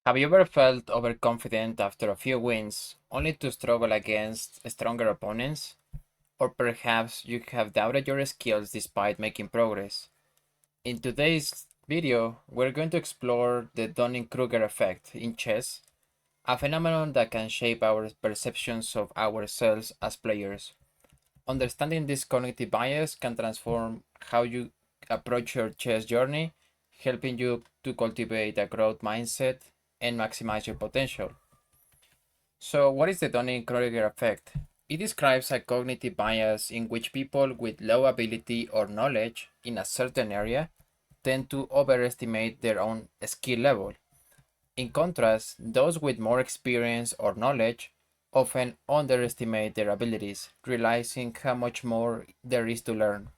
Have you ever felt overconfident after a few wins, only to struggle against stronger opponents? Or perhaps you have doubted your skills despite making progress? In today's video, we're going to explore the Dunning-Kruger effect in chess, a phenomenon that can shape our perceptions of ourselves as players. Understanding this cognitive bias can transform how you approach your chess journey, helping you to cultivate a growth mindset and maximize your potential. So, what is the Dunning-Kruger effect? It describes a cognitive bias in which people with low ability or knowledge in a certain area tend to overestimate their own skill level. In contrast, those with more experience or knowledge often underestimate their abilities, realizing how much more there is to learn.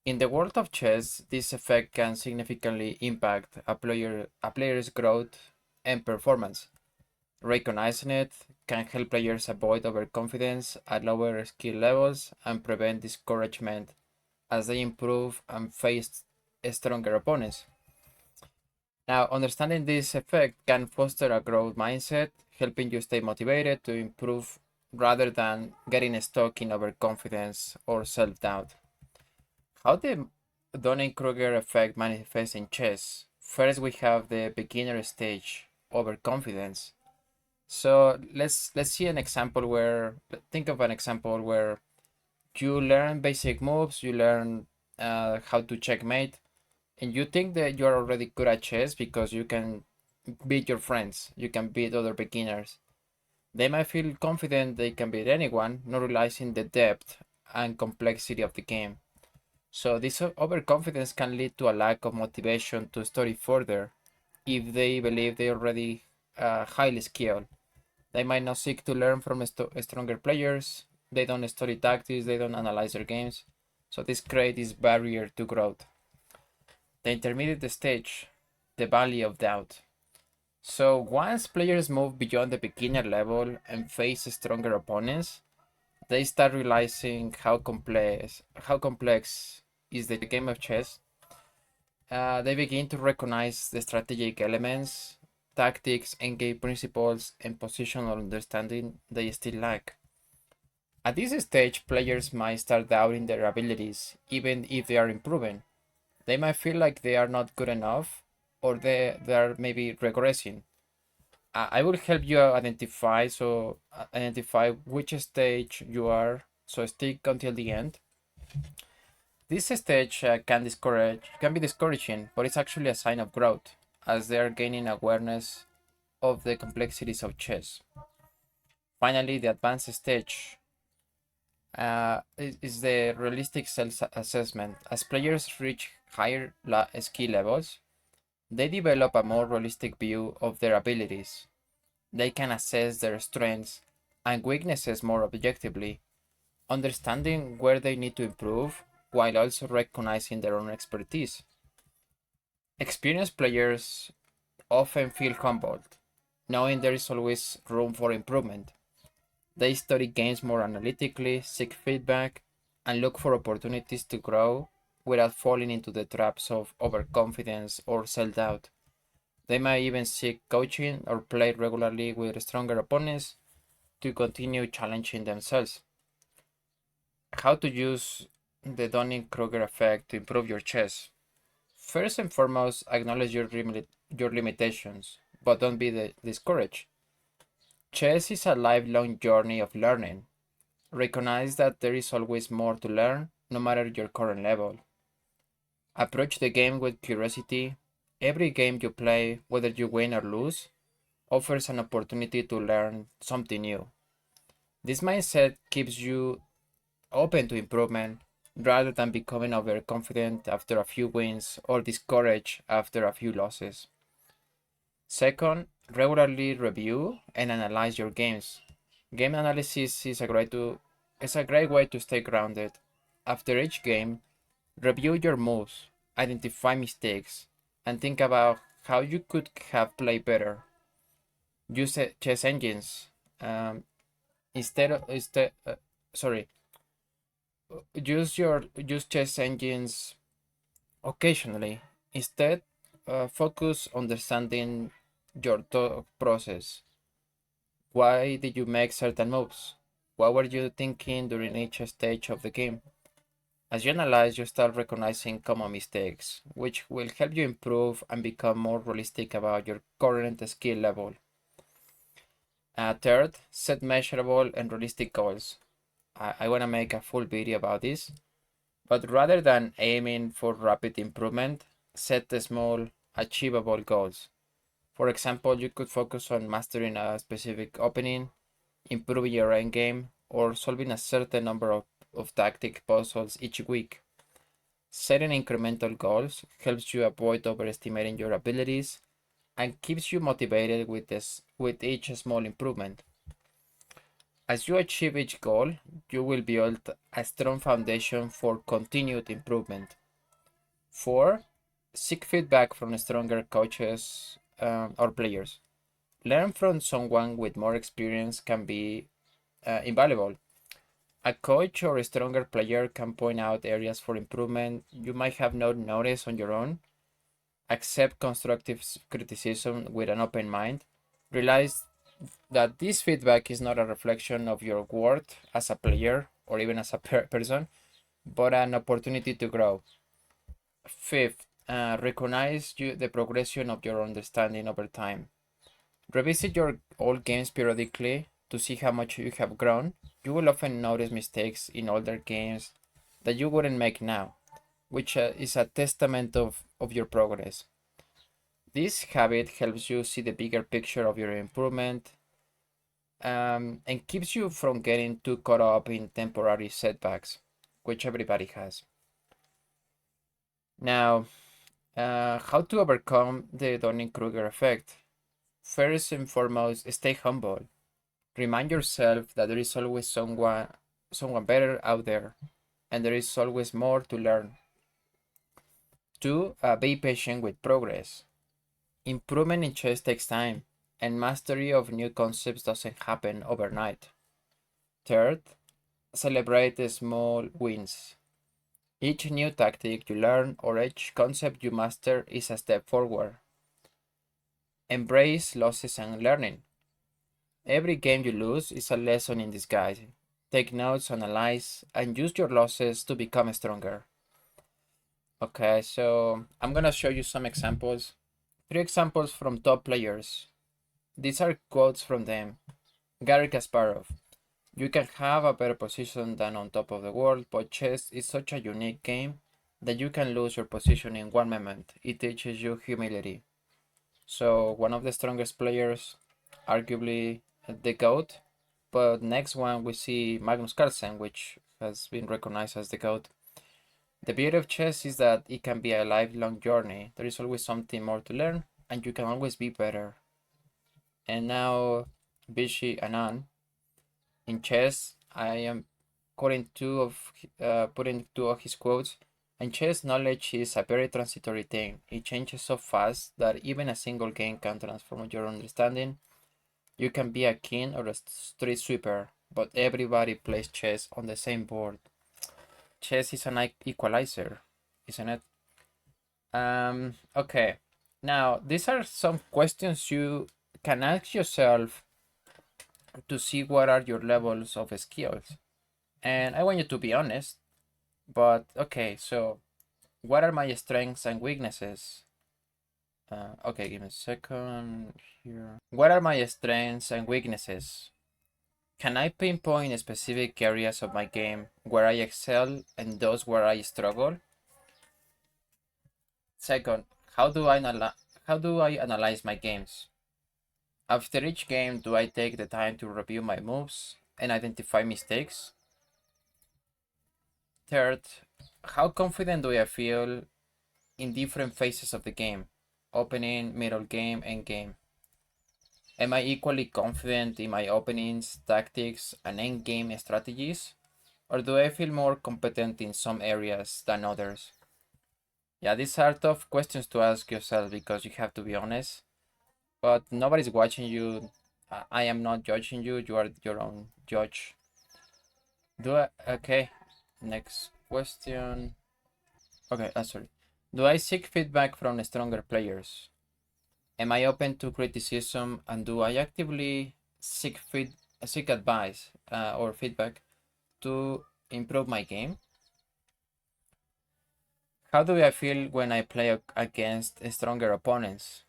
In the world of chess, this effect can significantly impact a player's growth and performance. Recognizing it can help players avoid overconfidence at lower skill levels and prevent discouragement as they improve and face stronger opponents. Now, understanding this effect can foster a growth mindset, helping you stay motivated to improve rather than getting stuck in overconfidence or self doubt. How the Dunning-Kruger effect manifests in chess? First, we have the beginner stage, overconfidence. So let's see an example where think of an example where you learn basic moves, you learn how to checkmate, and you think that you're already good at chess because you can beat your friends, you can beat other beginners. They might feel confident they can beat anyone, not realizing the depth and complexity of the game. So this overconfidence can lead to a lack of motivation to study further if they believe they already highly skilled. They might not seek to learn from stronger players. They don't study tactics. They don't analyze their games. So this creates this barrier to growth. The intermediate stage, the valley of doubt. So once players move beyond the beginner level and face stronger opponents, they start realizing how complex is the game of chess. They begin to recognize the strategic elements, tactics, and game principles, and positional understanding they still lack. At this stage, players might start doubting their abilities, even if they are improving. They might feel like they are not good enough, or they are maybe regressing. I will help you identify which stage you are, so stick until the end. This stage can be discouraging, but it's actually a sign of growth, as they are gaining awareness of the complexities of chess. Finally, the advanced stage is the realistic self-assessment. As players reach higher skill levels, they develop a more realistic view of their abilities. They can assess their strengths and weaknesses more objectively, understanding where they need to improve while also recognizing their own expertise. Experienced players often feel humbled, knowing there is always room for improvement. They study games more analytically, seek feedback, and look for opportunities to grow without falling into the traps of overconfidence or self doubt. They might even seek coaching or play regularly with stronger opponents to continue challenging themselves. How to use the Dunning-Kruger effect to improve your chess? First and foremost, acknowledge your limitations, but don't be discouraged. Chess is a lifelong journey of learning. Recognize that there is always more to learn, no matter your current level. Approach the game with curiosity. Every game you play, whether you win or lose, offers an opportunity to learn something new. This mindset keeps you open to improvement rather than becoming overconfident after a few wins or discouraged after a few losses. Second, regularly review and analyze your games. Game analysis is a great way to stay grounded. After each game, review your moves, identify mistakes, and think about how you could have played better. Use chess engines. Um, instead of instead, sorry, use chess engines occasionally. Instead, focus on understanding your thought process. Why did you make certain moves? What were you thinking during each stage of the game? As you analyze, you start recognizing common mistakes, which will help you improve and become more realistic about your current skill level. Third, set measurable and realistic goals. I want to make a full video about this, but rather than aiming for rapid improvement, set the small, achievable goals. For example, you could focus on mastering a specific opening, improving your endgame, or solving a certain number of tactic puzzles each week. Setting incremental goals helps you avoid overestimating your abilities and keeps you motivated with each small improvement. As you achieve each goal, you will build a strong foundation for continued improvement. 4. Seek feedback from stronger coaches or players. Learn from someone with more experience can be invaluable. A coach or a stronger player can point out areas for improvement you might have not noticed on your own. Accept constructive criticism with an open mind. Realize that this feedback is not a reflection of your worth as a player or even as a person, but an opportunity to grow. Fifth, recognize the progression of your understanding over time. Revisit your old games periodically to see how much you have grown. You will often notice mistakes in older games that you wouldn't make now, which is a testament of your progress. This habit helps you see the bigger picture of your improvement and keeps you from getting too caught up in temporary setbacks, which everybody has. Now, how to overcome the Dunning-Kruger effect? First and foremost, stay humble. Remind yourself that there is always someone better out there, and there is always more to learn. 2. Be patient with progress. Improvement in chess takes time, and mastery of new concepts doesn't happen overnight. Third, celebrate the small wins. Each new tactic you learn or each concept you master is a step forward. Embrace losses and learning. Every game you lose is a lesson in disguise. Take notes, analyze, and use your losses to become stronger. Okay, so I'm gonna show you some examples. 3 examples from top players. These are quotes from them. Garry Kasparov. You can have a better position than on top of the world, but chess is such a unique game that you can lose your position in one moment. It teaches you humility. So one of the strongest players, arguably the GOAT, but next one we see Magnus Carlsen, which has been recognized as the GOAT. The beauty of chess is that it can be a lifelong journey. There is always something more to learn, and you can always be better. And now, Vishy Anand. In chess, I am putting two of his quotes. In chess, knowledge is a very transitory thing. It changes so fast that even a single game can transform your understanding. You can be a king or a street sweeper, but everybody plays chess on the same board. Chess is an equalizer, isn't it? Okay. Now, these are some questions you can ask yourself to see what are your levels of skills. And I want you to be honest, but okay, so what are my strengths and weaknesses? Okay, give me a second here. What are my strengths and weaknesses? Can I pinpoint specific areas of my game where I excel and those where I struggle? Second, how do I analyze my games? After each game, do I take the time to review my moves and identify mistakes? Third, how confident do I feel in different phases of the game? Opening, middle game, end game. Am I equally confident in my openings, tactics, and end game strategies? Or do I feel more competent in some areas than others? Yeah, these are tough questions to ask yourself because you have to be honest. But nobody's watching you. I am not judging you. You are your own judge. Okay, next question. Okay, sorry. Do I seek feedback from stronger players? Am I open to criticism, and do I actively seek advice or feedback to improve my game? How do I feel when I play against stronger opponents?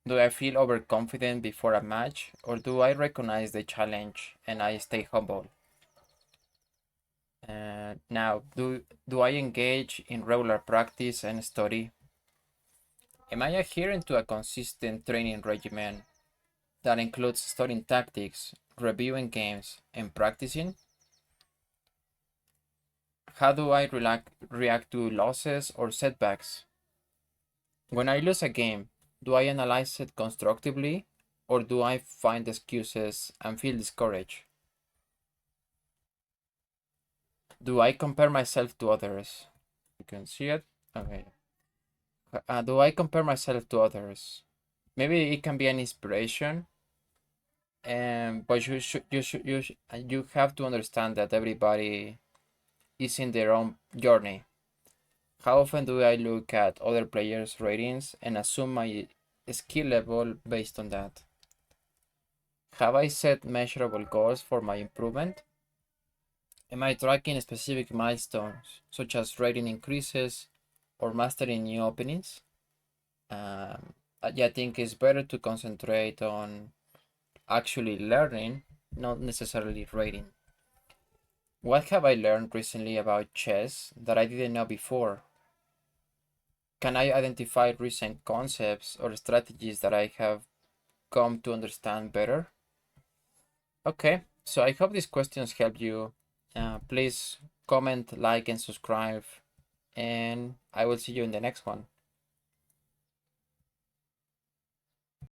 Do I feel overconfident before a match, or do I recognize the challenge and I stay humble? Now, do I engage in regular practice and study? Am I adhering to a consistent training regimen that includes studying tactics, reviewing games, and practicing? How do I react to losses or setbacks? When I lose a game, do I analyze it constructively, or do I find excuses and feel discouraged? Do I compare myself to others? You can see it. Okay. Do I compare myself to others? Maybe it can be an inspiration, but you have to understand that everybody is in their own journey. How often do I look at other players' ratings and assume my skill level based on that? Have I set measurable goals for my improvement? Am I tracking specific milestones, such as rating increases or mastering new openings? I think it's better to concentrate on actually learning, not necessarily rating. What have I learned recently about chess that I didn't know before? Can I identify recent concepts or strategies that I have come to understand better? Okay, so I hope these questions help you. Please comment, like, and subscribe, and I will see you in the next one.